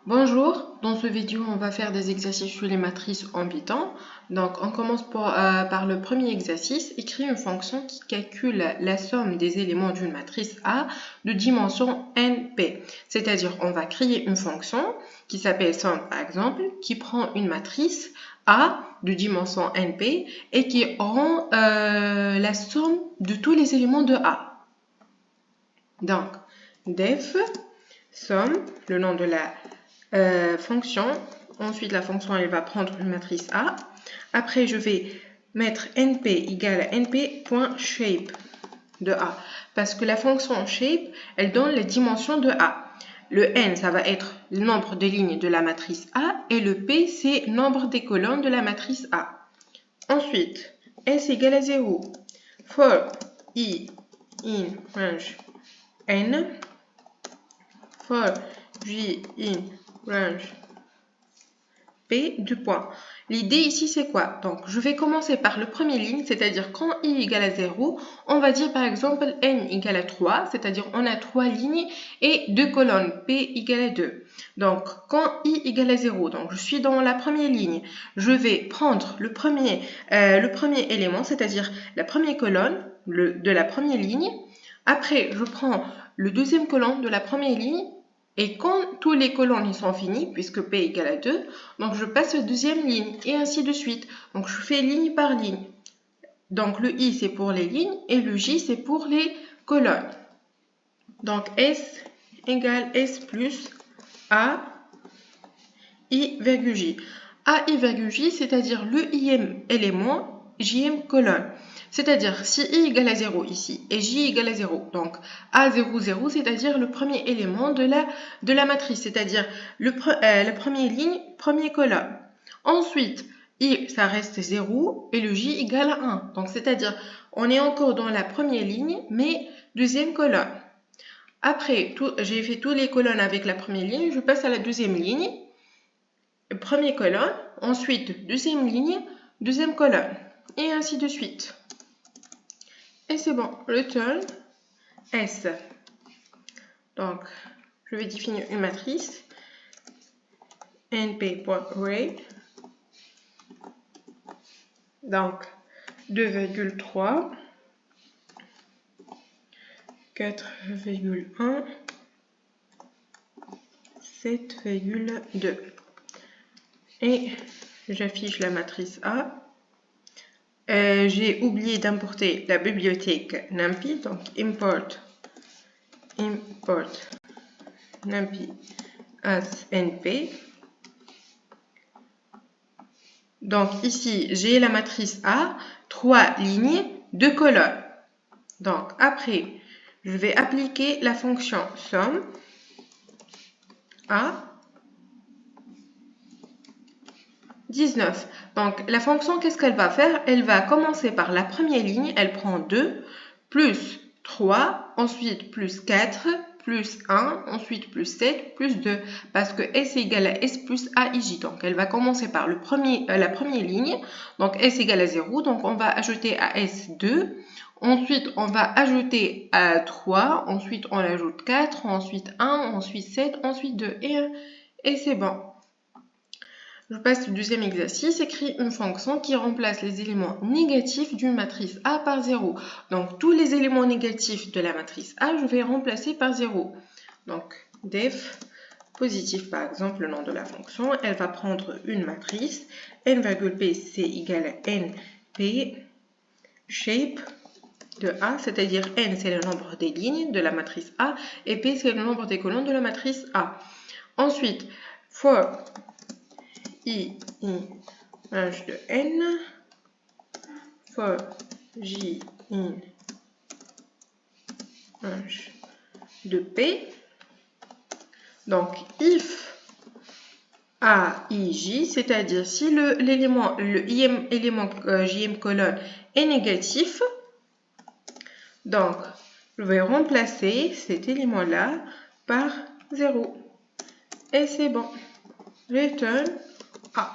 Bonjour, dans ce vidéo on va faire des exercices sur les matrices en Python. Donc on commence par le premier exercice. Écrire une fonction qui calcule la somme des éléments d'une matrice A de dimension NP. C'est-à-dire on va créer une fonction qui s'appelle somme par exemple, qui prend une matrice A de dimension NP et qui rend la somme de tous les éléments de A. Donc def somme, le nom de la fonction. Ensuite, la fonction, elle va prendre une matrice A. Après, je vais mettre np égale à np.shape de A. Parce que la fonction shape, elle donne les dimensions de A. Le n, ça va être le nombre de lignes de la matrice A. Et le p, c'est le nombre des colonnes de la matrice A. Ensuite, s égale à 0. For i in range n. For j in range P du point. L'idée ici c'est quoi? Donc je vais commencer par le premier ligne, c'est-à-dire quand i égale à 0, on va dire par exemple n égale à 3, c'est-à-dire on a 3 lignes et 2 colonnes, p égale à 2. Donc quand i égale à 0, donc je suis dans la première ligne, je vais prendre le premier élément, c'est-à-dire la première colonne de la première ligne. Après je prends le deuxième colonne de la première ligne. Et quand tous les colonnes sont finis, puisque P égale à 2, donc je passe à la deuxième ligne, et ainsi de suite. Donc je fais ligne par ligne. Donc le I c'est pour les lignes, et le J c'est pour les colonnes. Donc S égale S plus A I virgule J. A I virgule J, c'est-à-dire le ième élément, jème colonne. C'est-à-dire, si i égale à 0 ici et j égale à 0, donc A0, 0, c'est-à-dire le premier élément de la matrice, c'est-à-dire la première ligne, première colonne. Ensuite, i, ça reste 0 et le j égale à 1. Donc, c'est-à-dire, on est encore dans la première ligne, mais deuxième colonne. Après, j'ai fait toutes les colonnes avec la première ligne, je passe à la deuxième ligne, première colonne, ensuite deuxième ligne, deuxième colonne, et ainsi de suite. Et c'est bon, return S. Donc, je vais définir une matrice np.array. Donc, 2,3, 4,1, 7,2. Et j'affiche la matrice A. J'ai oublié d'importer la bibliothèque NumPy, donc import NumPy as np. Donc ici, j'ai la matrice A, 3 lignes, 2 colonnes. Donc après, je vais appliquer la fonction somme à 19. Donc la fonction, qu'est-ce qu'elle va faire? Elle va commencer par la première ligne, elle prend 2, plus 3, ensuite plus 4, plus 1, ensuite plus 7, plus 2, parce que S égale à S plus AIJ. Donc elle va commencer par la première ligne, donc S égale à 0, donc on va ajouter à S 2, ensuite on va ajouter à 3, ensuite on ajoute 4, ensuite 1, ensuite 7, ensuite 2, et c'est bon. Je passe au deuxième exercice, écris une fonction qui remplace les éléments négatifs d'une matrice A par 0. Donc, tous les éléments négatifs de la matrice A, je vais remplacer par 0. Donc, def positif, par exemple, le nom de la fonction, elle va prendre une matrice, n,p, c'est égal à np, shape de A, c'est-à-dire n, c'est le nombre des lignes de la matrice A, et p, c'est le nombre des colonnes de la matrice A. Ensuite, for i range de n, for j in range de p. Donc, if a, i, j, c'est-à-dire si l'élément, le ième élément jm colonne est négatif, donc je vais remplacer cet élément-là par 0. Et c'est bon. Return A.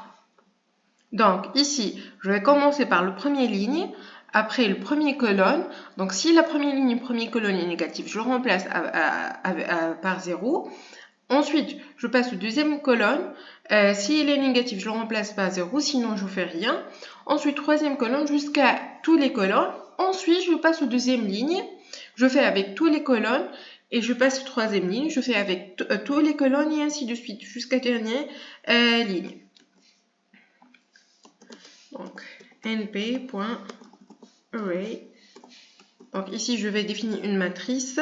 Donc ici, je vais commencer par le premier ligne, après le premier colonne. Donc si la première ligne, première colonne est négative, je remplace par 0. Ensuite, je passe au deuxième colonne. S'il est négatif, je le remplace par 0, sinon je ne fais rien. Ensuite, troisième colonne jusqu'à tous les colonnes. Ensuite, je passe aux deuxième ligne. Je fais avec tous les colonnes et je passe aux troisième ligne. Je fais avec tous les colonnes et ainsi de suite jusqu'à la dernière ligne. Donc, np.array. Donc ici, je vais définir une matrice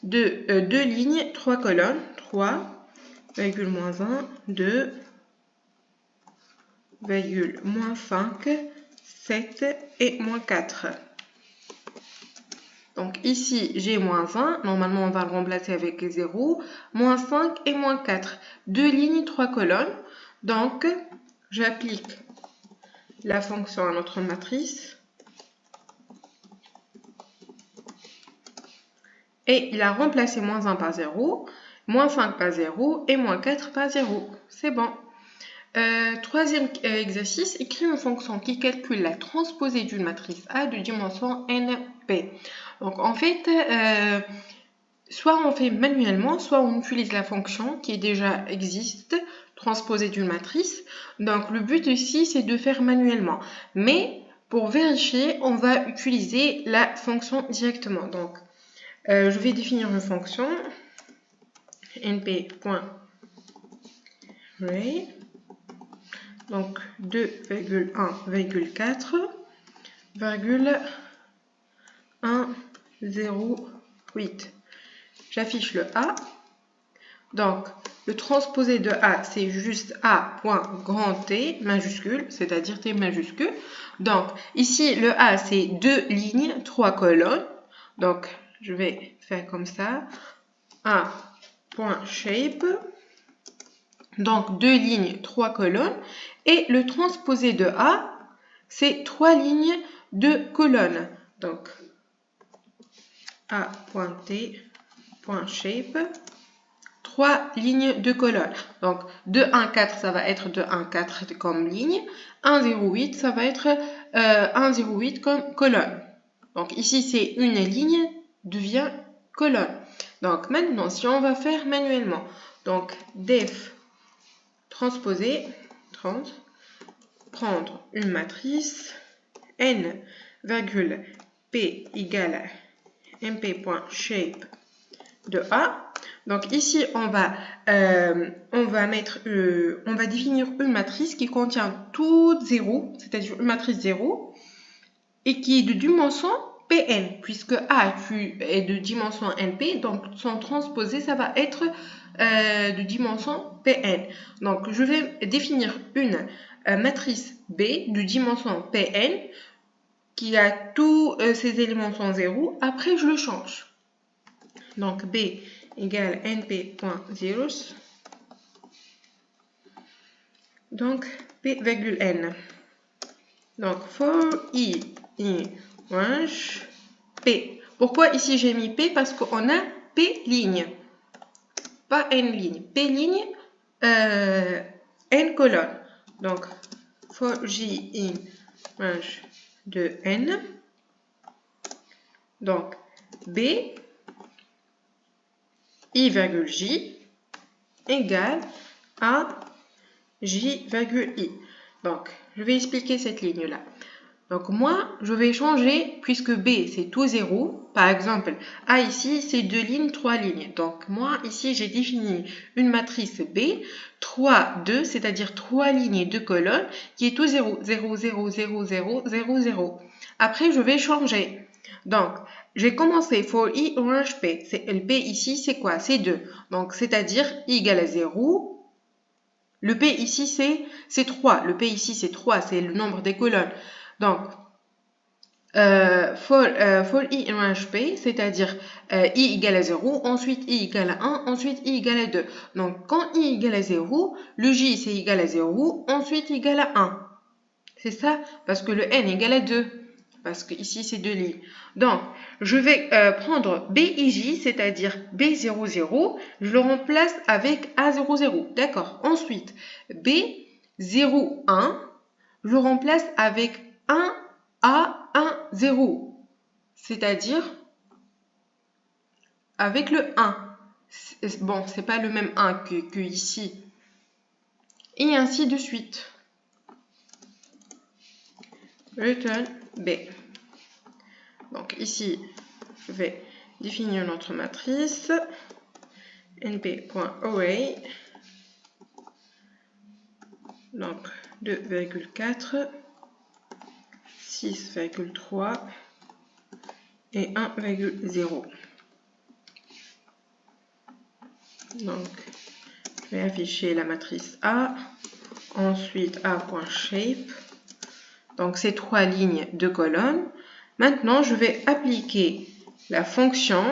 de 2 lignes, 3 colonnes, 3, virgule moins 1, 2, virgule moins 5, 7 et moins 4. Donc ici, j'ai moins 1, normalement on va le remplacer avec 0, moins 5 et moins 4. 2 lignes, 3 colonnes. Donc, j'applique la fonction à notre matrice. Et il a remplacé moins 1 par 0, moins 5 par 0 et moins 4 par 0. C'est bon. Troisième exercice, écrire une fonction qui calcule la transposée d'une matrice A de dimension NP. Donc en fait, soit on fait manuellement, soit on utilise la fonction qui déjà existe, transposée d'une matrice. Donc le but ici, c'est de faire manuellement. Mais pour vérifier, on va utiliser la fonction directement. Donc, je vais définir une fonction np.array. Donc 2,1,4,1,0,8. J'affiche le A. Donc le transposé de A, c'est juste A.T majuscule, c'est-à-dire T majuscule. Donc ici, le A, c'est 2 lignes, 3 colonnes. Donc je vais faire comme ça. A.shape. Donc 2 lignes, 3 colonnes. Et le transposé de A, c'est 3 lignes, 2 colonnes. Donc A.T.shape, 3 lignes, 2 colonnes. Donc 2, 1, 4, ça va être 2, 1, 4 comme ligne. 1, 0, 8, ça va être 1, 0, 8 comme colonne. Donc ici, c'est une ligne devient colonne. Donc maintenant, si on va faire manuellement, donc def transposer, prendre une matrice n, p égale mp.shape de A. Donc ici, on va définir une matrice qui contient tout 0, c'est-à-dire une matrice 0, et qui est de dimension Pn, puisque A est de dimension NP, donc son transposé, ça va être de dimension Pn. Donc, je vais définir une matrice B de dimension Pn qui a tous ces éléments sont 0. Après, je le change. Donc, B égale np.zeros. Donc, P, N. Donc, for I range P. Pourquoi ici j'ai mis P? Parce qu'on a P ligne, pas N ligne. P ligne, N colonne. Donc, for J in range de N. Donc, B, I virgule J égale à J virgule I. Donc, je vais expliquer cette ligne-là. Donc, moi, je vais changer, puisque B, c'est tout 0. Par exemple, A ici, c'est 2 lignes, 3 lignes. Donc, moi, ici, j'ai défini une matrice B, 3, 2, c'est-à-dire 3 lignes et 2 colonnes, qui est tout 0. 0, 0, 0, 0, 0, 0. Après, je vais changer. Donc, j'ai commencé for I range P. Le P ici, c'est quoi? C'est 2. Donc, c'est-à-dire I égale à 0. Le P ici, c'est 3. Le P ici, c'est 3. C'est le nombre des colonnes. Donc, for I range P, c'est-à-dire I égale à 0, ensuite I égale à 1, ensuite I égale à 2. Donc, quand I égale à 0, le J, c'est égal à 0, ensuite I égale à 1. C'est ça, parce que le N égale à 2. Parce que ici, c'est 2 lignes. Donc, je vais prendre BIJ, c'est-à-dire B00, je le remplace avec A00. D'accord. Ensuite, B01, je le remplace avec 1A10, c'est-à-dire avec le 1. Bon, c'est pas le même 1 que ici. Et ainsi de suite. Return B. Donc ici, je vais définir notre matrice np.array. Donc 2,4, 6,3 et 1,0. Donc, je vais afficher la matrice A, ensuite A.shape. Donc, ces 3 lignes de colonnes. Maintenant, je vais appliquer la fonction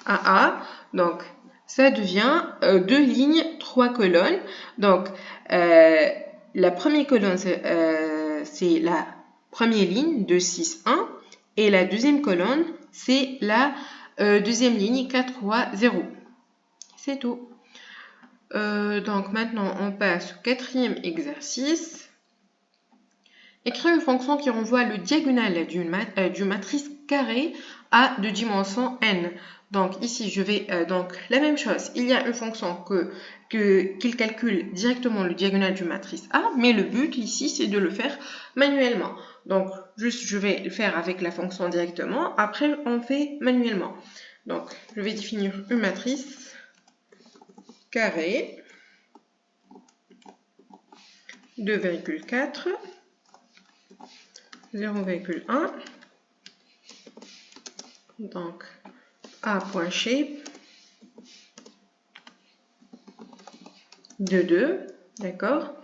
AA. Donc, ça devient 2 lignes, 3 colonnes. Donc, la première colonne, c'est la première ligne de 6, 1. Et la deuxième colonne, c'est la deuxième ligne 4, 3, 0. C'est tout. Donc maintenant, on passe au quatrième exercice. Écrire une fonction qui renvoie le diagonale d'une matrice carrée A de dimension n. Donc ici, je vais donc la même chose. Il y a une fonction qui calcule directement le diagonale d'une matrice A, mais le but ici, c'est de le faire manuellement. Donc juste, je vais le faire avec la fonction directement. Après, on fait manuellement. Donc, je vais définir une matrice carré 2,4 0,1 donc A.shape de 2, d'accord.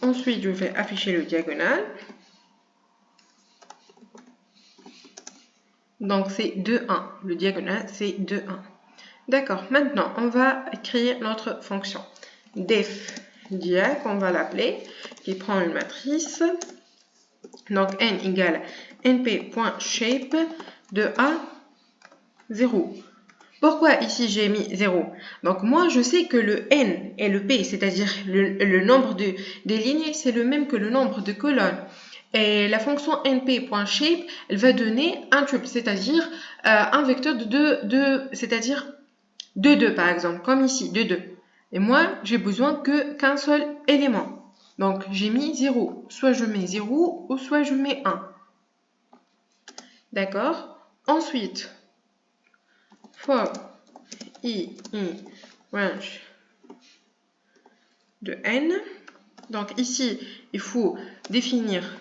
Ensuite, je vais afficher le diagonale. Donc, c'est 2, 1. Le diagonale, c'est 2, 1. D'accord. Maintenant, on va créer notre fonction. Def diag, on va l'appeler, qui prend une matrice. Donc, n égale np.shape de A 0. Pourquoi ici j'ai mis 0? Donc, moi, je sais que le n et le p, c'est-à-dire le nombre des lignes, c'est le même que le nombre de colonnes. Et la fonction np.shape, elle va donner un tuple, c'est-à-dire un vecteur de 2, c'est-à-dire de 2 par exemple, comme ici, de 2. Et moi, j'ai besoin qu'un seul élément. Donc, j'ai mis 0. Soit je mets 0 ou soit je mets 1. D'accord? Ensuite, for i range de n. Donc ici, il faut définir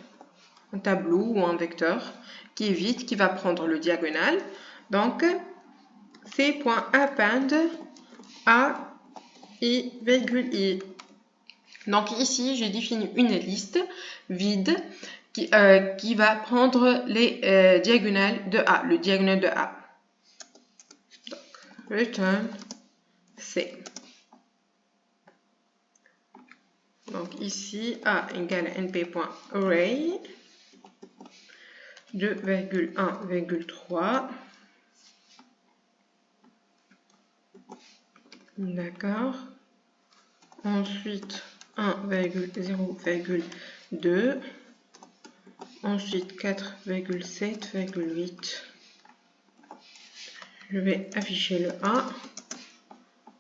un tableau ou un vecteur qui est vide, qui va prendre le diagonal. Donc, c.append a i, virgule i. Donc ici, j'ai défini une liste vide qui va prendre les diagonales de A, le diagonale de A. Donc, return C. Donc ici, A égale np.array 2,1,3. D'accord. Ensuite, 1,0,2. Ensuite, 4,7,8. Je vais afficher le A.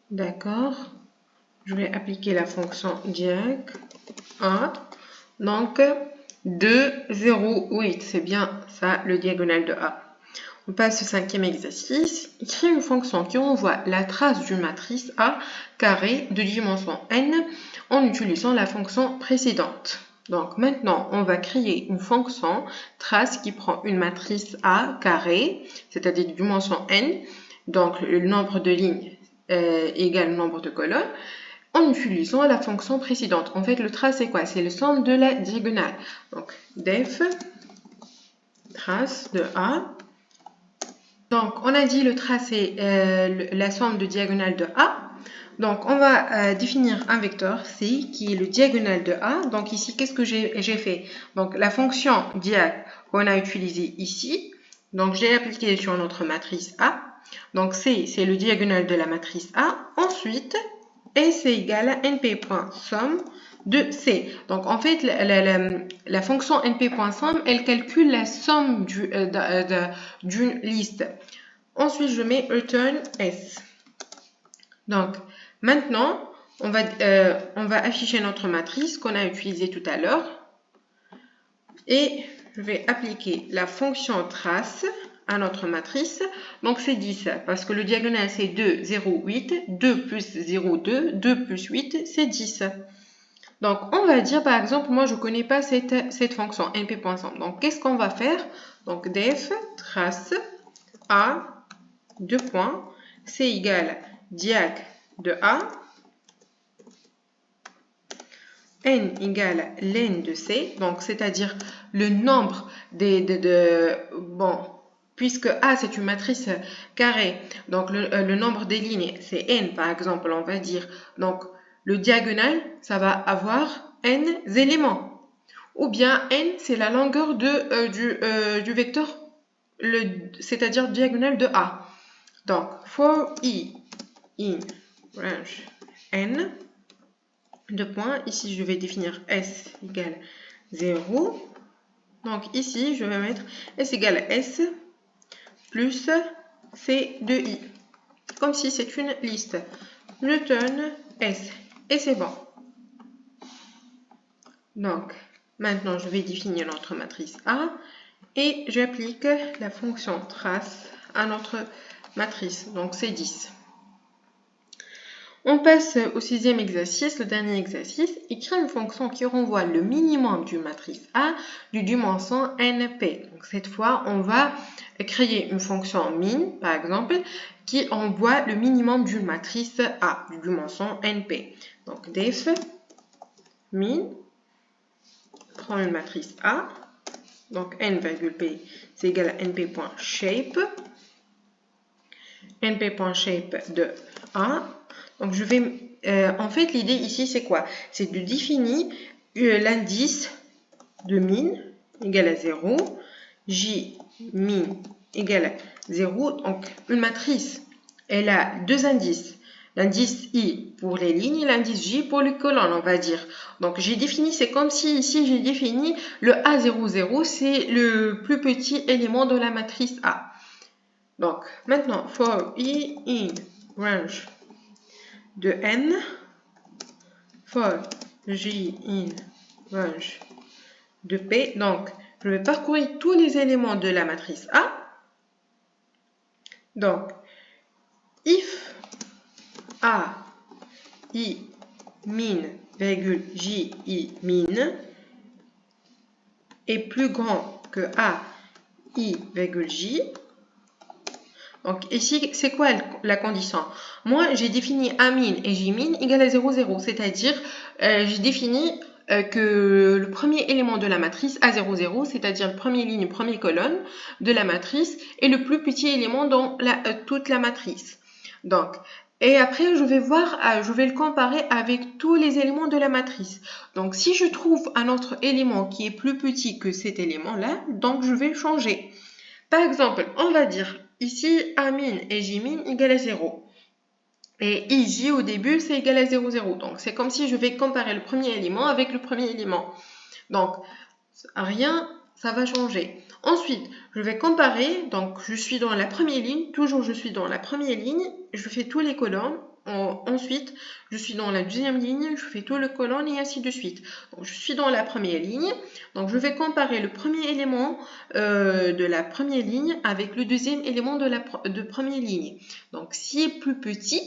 D'accord. Je vais appliquer la fonction diag A. Donc, 2,0,8. C'est bien ça, le diagonale de A. On passe au cinquième exercice. Écrire une fonction qui renvoie la trace d'une matrice A carré de dimension n en utilisant la fonction précédente. Donc maintenant, on va créer une fonction trace qui prend une matrice A carré, c'est-à-dire de dimension n, donc le nombre de lignes égale le nombre de colonnes, en utilisant la fonction précédente. En fait, le trace, c'est quoi? C'est le somme de la diagonale. Donc, def trace de A. Donc, on a dit le trace, c'est la somme de diagonale de A. Donc, on va définir un vecteur C qui est le diagonale de A. Donc, ici, qu'est-ce que j'ai fait? Donc, la fonction diag qu'on a utilisée ici. Donc, j'ai appliqué sur notre matrice A. Donc, C, c'est le diagonale de la matrice A. Ensuite, et c'est égal à np.sum de C. Donc, en fait, la fonction np.sum, elle calcule la somme d'une liste. Ensuite, je mets return S. Donc, maintenant, on va afficher notre matrice qu'on a utilisée tout à l'heure. Et je vais appliquer la fonction trace à notre matrice. Donc, c'est 10 parce que le diagonale, c'est 2, 0, 8. 2 plus 0, 2. 2 plus 8, c'est 10. Donc, on va dire, par exemple, moi, je ne connais pas cette fonction, np.sum. Donc, qu'est-ce qu'on va faire? Donc, def trace a, 2 points, c'est égal diag de a, n égale len de c, donc c'est-à-dire le nombre bon, puisque A c'est une matrice carrée, donc le nombre des lignes c'est n par exemple, on va dire, donc le diagonal ça va avoir n éléments, ou bien n c'est la longueur du vecteur, c'est-à-dire diagonale de A. Donc for i in range n, 2 points, ici je vais définir s égale 0. Donc ici je vais mettre s égale s plus c de i, comme si c'est une liste. Return s, et c'est bon. Donc maintenant je vais définir notre matrice A et j'applique la fonction trace à notre matrice, donc c'est 10. On passe au 6e exercice, le dernier exercice. Écrire une fonction qui renvoie le minimum d'une matrice A du dimension NP. Donc cette fois, on va créer une fonction min, par exemple, qui envoie le minimum d'une matrice A du dimension NP. Donc def min prend une matrice A. Donc n,p c'est égal à np.shape. np.shape de A. Donc, je vais, en fait, l'idée ici, c'est quoi? C'est de définir l'indice de min égale à 0, j min égale à 0. Donc, une matrice, elle a deux indices. L'indice i pour les lignes et l'indice j pour les colonnes, on va dire. Donc, j'ai défini, c'est comme si ici, j'ai défini le A00, c'est le plus petit élément de la matrice A. Donc, maintenant, for i in range de n, for j in range de p. Donc, je vais parcourir tous les éléments de la matrice A. Donc, if a i min, virgule j i min est plus grand que a i, virgule j. Donc ici, c'est quoi la condition? Moi, j'ai défini A min et J min égale à 0, 0. C'est-à-dire, j'ai défini que le premier élément de la matrice A0, 0, c'est-à-dire la première ligne, première colonne de la matrice, est le plus petit élément dans toute la matrice. Donc, et après, je vais voir, je vais le comparer avec tous les éléments de la matrice. Donc, si je trouve un autre élément qui est plus petit que cet élément-là, donc je vais changer. Par exemple, on va dire ici A min et J min égale à 0. Et IJ au début, c'est égal à 0, 0. Donc, c'est comme si je vais comparer le premier élément avec le premier élément. Donc, rien, ça va changer. Ensuite, je vais comparer. Donc, je suis dans la première ligne. Toujours, je suis dans la première ligne. Je fais tous les colonnes. Ensuite, je suis dans la deuxième ligne, je fais tout le colonne et ainsi de suite. Donc, je suis dans la première ligne. Donc, je vais comparer le premier élément de la première ligne avec le deuxième élément de première ligne. Donc, s'il est plus petit,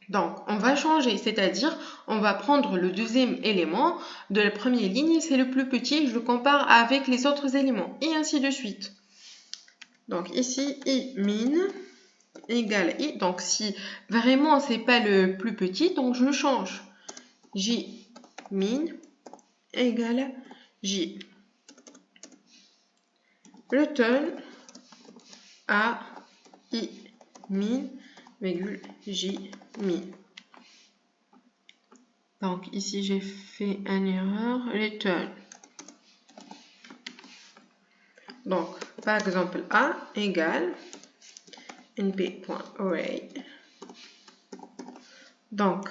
donc on va changer, c'est-à-dire on va prendre le deuxième élément de la première ligne, c'est le plus petit, je le compare avec les autres éléments et ainsi de suite. Donc ici, i min égale i. Donc, si vraiment c'est pas le plus petit, donc je change. J min égale j. Return a i min, virgule j min. Donc, ici j'ai fait une erreur. Return. Donc, par exemple, a égale np.array. Donc,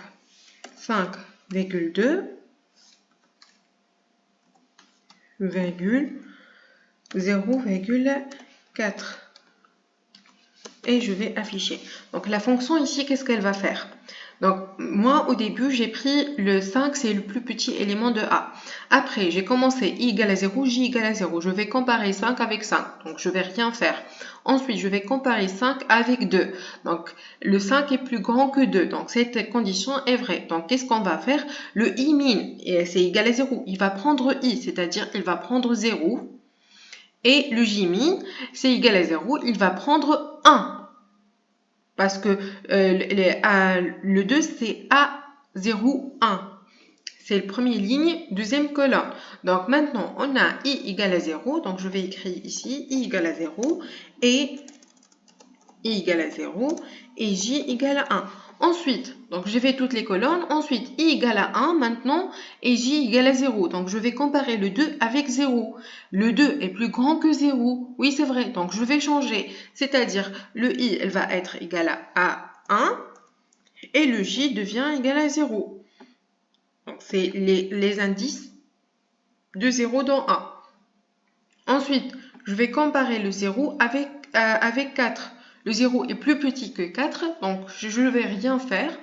5,2 virgule 0,4 et je vais afficher. Donc la fonction ici, qu'est-ce qu'elle va faire? Donc moi au début j'ai pris le 5, c'est le plus petit élément de A. Après j'ai commencé I égale à 0, J égale à 0. Je vais comparer 5 avec 5, donc je vais rien faire. Ensuite je vais comparer 5 avec 2. Donc le 5 est plus grand que 2, donc cette condition est vraie. Donc qu'est-ce qu'on va faire? Le I min, c'est égal à 0, il va prendre I, c'est-à-dire il va prendre 0. Et le J min, c'est égal à 0, il va prendre 1. Parce que le 2, c'est A0, 1. C'est la première ligne, deuxième colonne. Donc maintenant, on a I égale à 0. Donc je vais écrire ici I égale à 0 et I égale à 0 et J égale à 1. Ensuite, donc j'ai fait toutes les colonnes. Ensuite, I égale à 1 maintenant et J égale à 0. Donc je vais comparer le 2 avec 0. Le 2 est plus grand que 0. Oui, c'est vrai. Donc je vais changer. C'est-à-dire le I, elle va être égale à 1 et le J devient égal à 0. Donc c'est les indices de 0 dans 1. Ensuite, je vais comparer le 0 avec 4. Le 0 est plus petit que 4, donc je ne vais rien faire.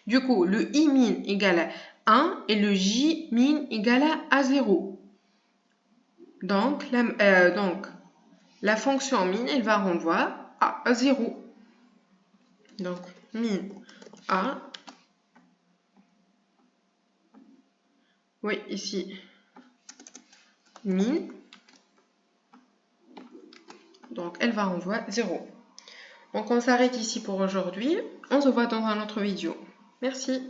Du coup, le I min égale à 1 et le J min égale à 0. Donc, la fonction min, elle va renvoyer à 0. Donc, min A. Oui, ici, min. Donc, elle va renvoyer 0. Donc, on s'arrête ici pour aujourd'hui. On se voit dans un autre vidéo. Merci.